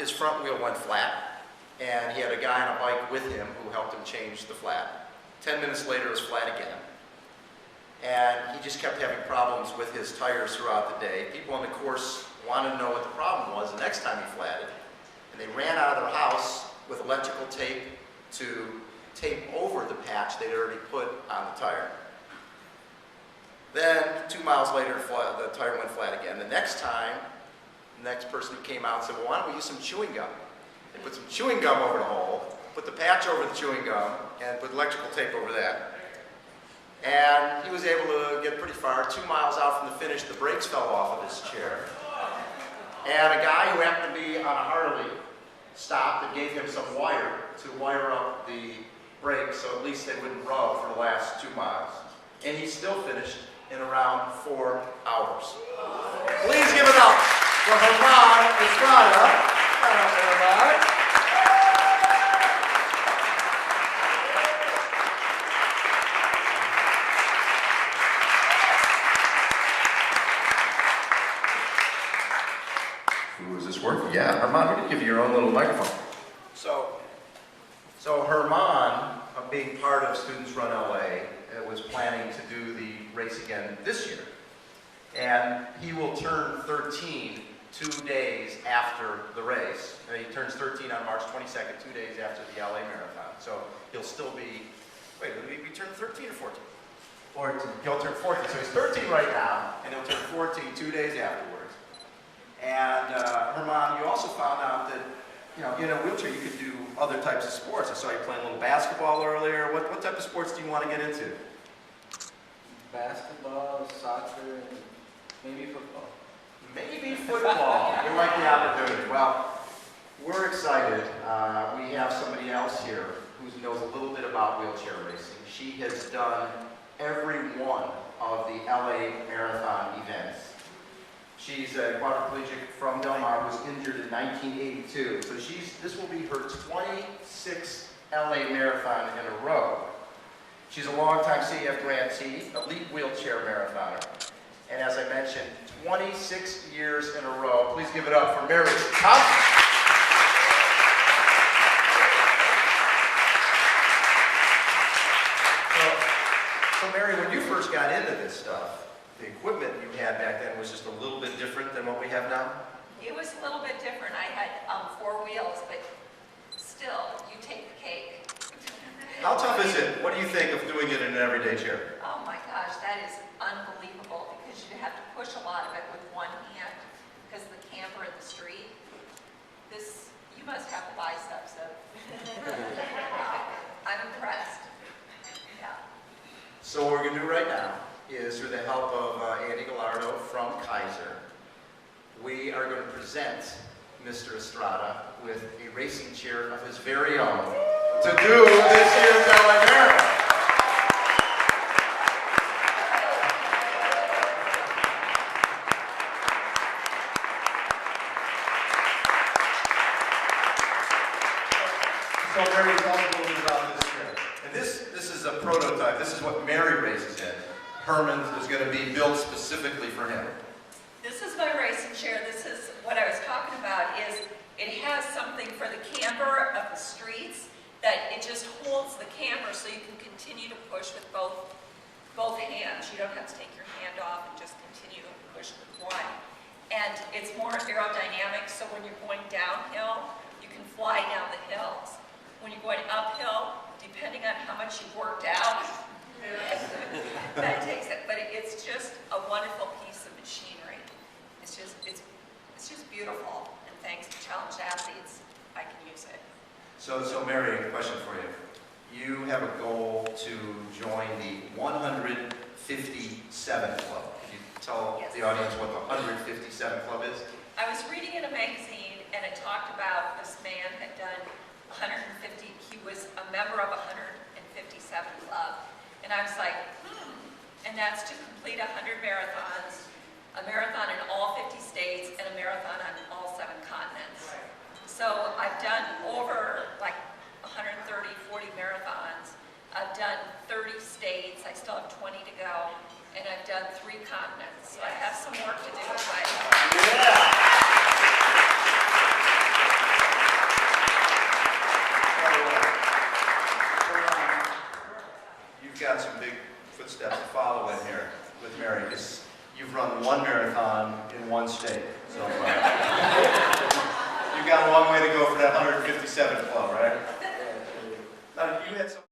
his front wheel went flat, and he had a guy on a bike with him who helped him change the flat. 10 minutes later, it was flat again. And he just kept having problems with his tires throughout the day. People on the course wanted to know what the problem was the next time he flatted. And they ran out of their house with electrical tape to tape over the patch they'd already put on the tire. Then, 2 miles later, the tire went flat again. The next time, the next person who came out said, well, why don't we use some chewing gum? They put some chewing gum over the hole, put the patch over the chewing gum, and put electrical tape over that. And he was able to get pretty far. 2 miles out from the finish, the brakes fell off of his chair. And a guy who happened to be on a Harley stopped and gave him some wire to wire up the brakes so at least they wouldn't rub for the last 2 miles. And he still finished in around 4 hours. Please give it up for German Estrada. Ooh, is this working? Yeah, German, we did give you your own little microphone. So German, being part of Students Run LA, was planning to do the race again this year. And he will turn 13 2 days after the race. He turns 13 on March 22nd, 2 days after the LA Marathon. So he'll still be, wait, will he turn 13 or 14? 14. He'll turn 14. So he's 13 right now, and he'll turn 14 2 days afterwards. And German, you also found out that, you know, in a wheelchair you could do other types of sports. I saw you playing a little basketball earlier. What type of sports do you want to get into? Basketball, soccer, and maybe football. Maybe football. You like the opportunity. Well, we're excited. We have somebody else here who knows a little bit about wheelchair racing. She has done every one of the LA Marathon events. She's a quadriplegic from Del Mar who was injured in 1982. So this will be her 26th LA Marathon in a row. She's a longtime CAF grantee, elite wheelchair marathoner. And as I mentioned, 26 years in a row. Please give it up for Mary Thompson. So Mary, when you first got into this stuff, the equipment you had back then was just a little bit different than what we have now? It was a little bit different. I had 4 wheels, but still, you take the cake. How tough is it? What do you think of doing it in an everyday chair? Oh my gosh, that is unbelievable because you have to push a lot of it with one hand because the camper in the street. You must have the biceps of. I'm impressed. Yeah. So what we're going to do right now is, through the help of Andy Gallardo from Kaiser, we are going to present Mr. Estrada with a racing chair of his very own to do this year's LA Marathon. So Mary, tell us a little bit about this chair. And this is a prototype. This is what Mary races in. Herman's is going to be built specifically for him. This is my racing chair. This is what I was talking about. Is it has something for the camper of the streets that it just holds the camper so you can continue to push with both hands. You don't have to take your hand off and just continue to push with one. And it's more aerodynamic, so when you're going downhill, you can fly down the hills. When you're going uphill, depending on how much you worked out, that takes it. But it's just a wonderful piece of machinery. It's just beautiful. And thanks to challenged athletes, I can use it. So Mary, a question for you. You have a goal to join the 157 Club. Could you tell the audience what the 157 Club is? I was reading in a magazine, and it talked about this man had done 150. He was a member of 157 Club. And I was like, and that's to complete 100 marathons, a marathon in all 50 states, and a marathon on all 7 continents. So I've done over like 130, 40 marathons. I've done 30 states. I still have 20 to go. And I've done 3 continents. So I have some work to do. But years, you've run one marathon in one state so far. You've got a long way to go for that 157 club, right? Yeah, Now, you had some